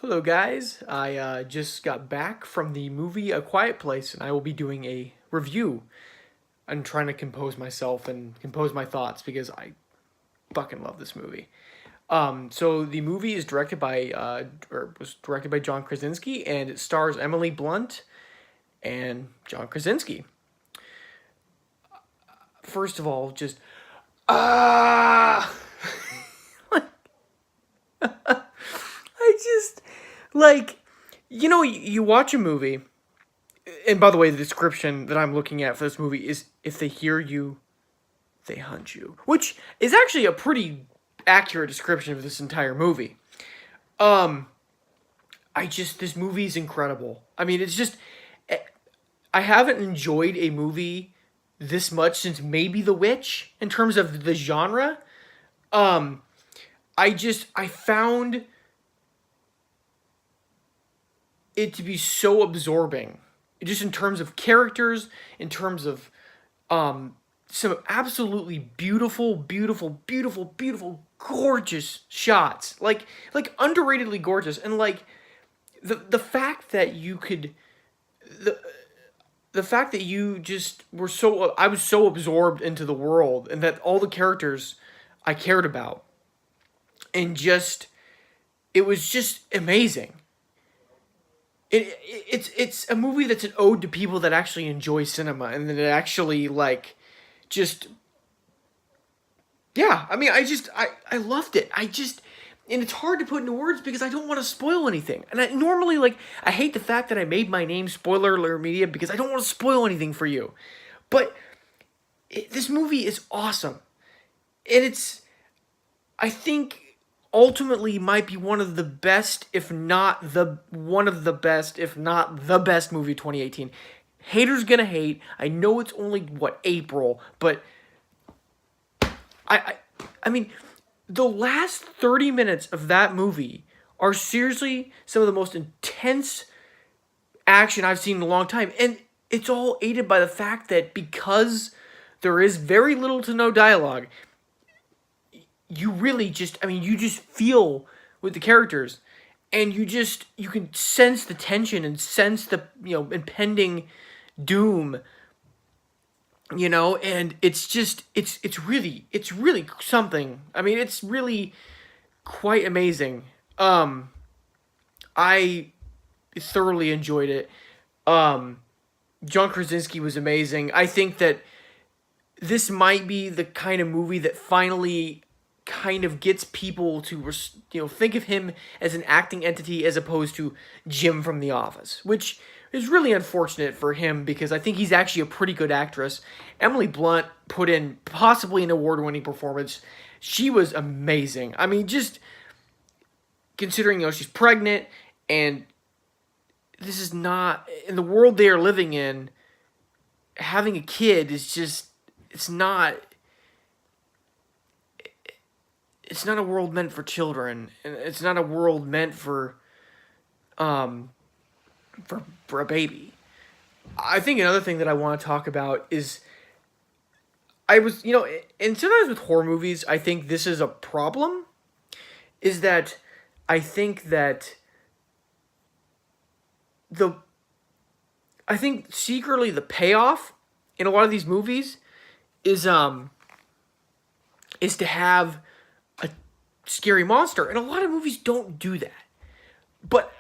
Hello, guys. I just got back from the movie A Quiet Place, and I will be doing a review. I'm trying to compose myself and compose my thoughts because I fucking love this movie. So the movie is directed by, or was directed by John Krasinski, and it stars Emily Blunt and John Krasinski. First of all, just ah, I just like, you watch a movie. And by the way, the description that I'm looking at for this movie is if they hear you, they hunt you, which is actually a pretty accurate description of this entire movie. Um, this movie is incredible. I mean, I haven't enjoyed a movie this much since maybe The Witch in terms of the genre. Um, I found it to be so absorbing, just in terms of characters, in terms of some absolutely beautiful, beautiful, beautiful, beautiful, gorgeous shots, like underratedly gorgeous, and like the fact that you could the the fact that you just were so I was so absorbed into the world and that all the characters I cared about and just it was just amazing. It's a movie that's an ode to people that actually enjoy cinema and that actually like just yeah. I mean, I loved it. And it's hard to put into words because I don't want to spoil anything. And I normally like I hate the fact that I made my name Spoiler Alert Media because I don't want to spoil anything for you. But this movie is awesome, and it's I think ultimately might be one of the best, if not the one of the best, if not the best movie of 2018. Haters gonna hate. I know it's only what April, but I I, I mean the last 30 minutes of that movie are seriously some of the most intense action I've seen in a long time. And it's all aided by the fact that because there is very little to no dialogue, you really just, I mean, you just feel with the characters and you can sense the tension and sense the, impending doom, and it's really something. I mean, it's really quite amazing. Um, I thoroughly enjoyed it. Um, John Krasinski was amazing. I think that this might be the kind of movie that finally kind of gets people to think of him as an acting entity as opposed to Jim from The Office, which is really unfortunate for him because I think he's actually a pretty good actress. Emily Blunt put in possibly an award-winning performance. She was amazing. I mean, just considering she's pregnant and this is not in the world they are living in. Having a kid is just it's not a world meant for children, and it's not a world meant um for a baby. I think another thing that I want to talk about is I was and sometimes with horror movies I think this is a problem, is that I think that the I think secretly the payoff in a lot of these movies is is to have a scary monster, and a lot of movies don't do that. But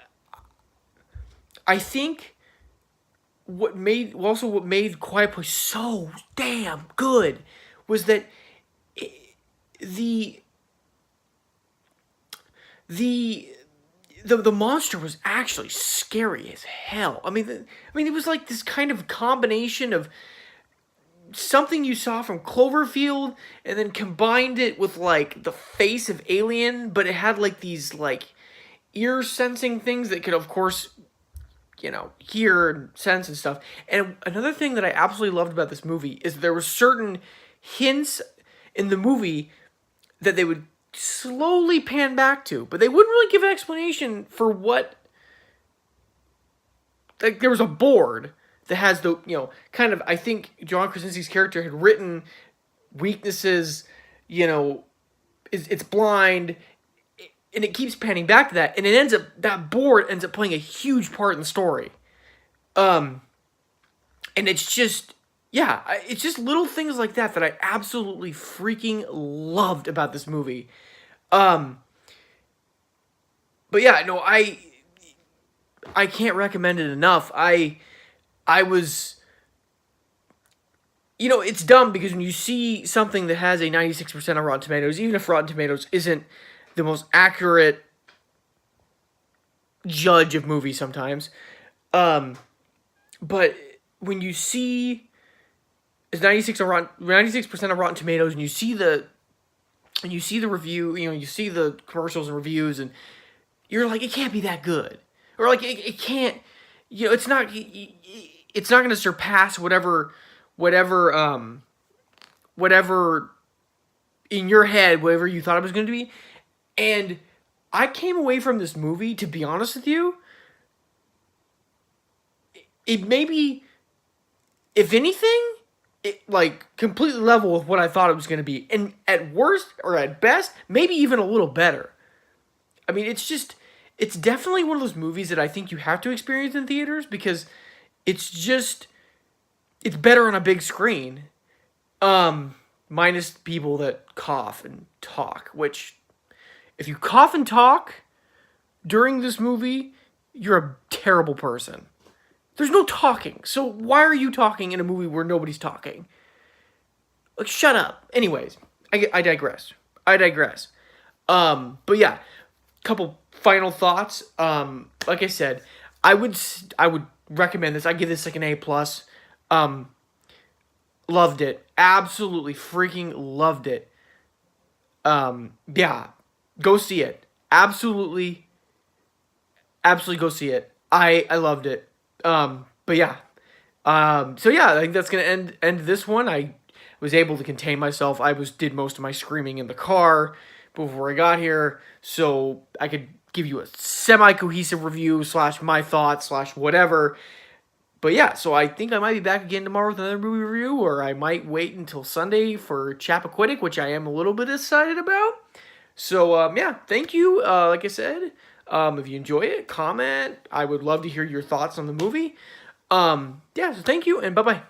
I think what made Quiet Place so damn good was that the the the monster was actually scary as hell. I mean, it was like this kind of combination of something you saw from Cloverfield and then combined it with like the face of Alien, but it had like these like ear sensing things that could of course, hear and sense and stuff. And another thing that I absolutely loved about this movie is there were certain hints in the movie that they would slowly pan back to, but they wouldn't really give an explanation for what. Like there was a board that has the kind of, I think John Krasinski's character had written weaknesses, it's blind, and it keeps panning back to that, and it ends up, that board ends up playing a huge part in the story. Um, and it's just, yeah, it's just little things like that that I absolutely freaking loved about this movie. Um, but yeah, no, I can't recommend it enough. I was, it's dumb because when you see something that has a 96% on Rotten Tomatoes, even if Rotten Tomatoes isn't the most accurate judge of movies sometimes, um, but when you see it's 96% on Rotten Tomatoes, and you see the review, you see the commercials and reviews, and you're like, it can't be that good, or like it can't, it's not going to surpass whatever whatever in your head, whatever you thought it was going to be. And I came away from this movie, to be honest with you, it maybe, if anything, it like completely level with what I thought it was going to be, and at worst or at best, maybe even a little better. I mean, it's definitely one of those movies that I think you have to experience in theaters, because it's better on a big screen. Minus people that cough and talk, which, if you cough and talk during this movie, you're a terrible person. There's no talking, so why are you talking in a movie where nobody's talking? Like, shut up. Anyways, I digress. But yeah, couple final thoughts. Like I said, I would recommend this. I give this like an A+. Loved it. Absolutely freaking loved it. Yeah, go see it. Absolutely go see it. I loved it. But yeah. So yeah, I think that's gonna end this one. I was able to contain myself. Did most of my screaming in the car before I got here, so I could give you a semi-cohesive review / my thoughts / whatever. But yeah, so I think I might be back again tomorrow with another movie review, or I might wait until Sunday for Chappaquiddick, which I am a little bit excited about. So, yeah, thank you. Like I said, if you enjoy it, comment. I would love to hear your thoughts on the movie. Yeah, so thank you, and bye-bye.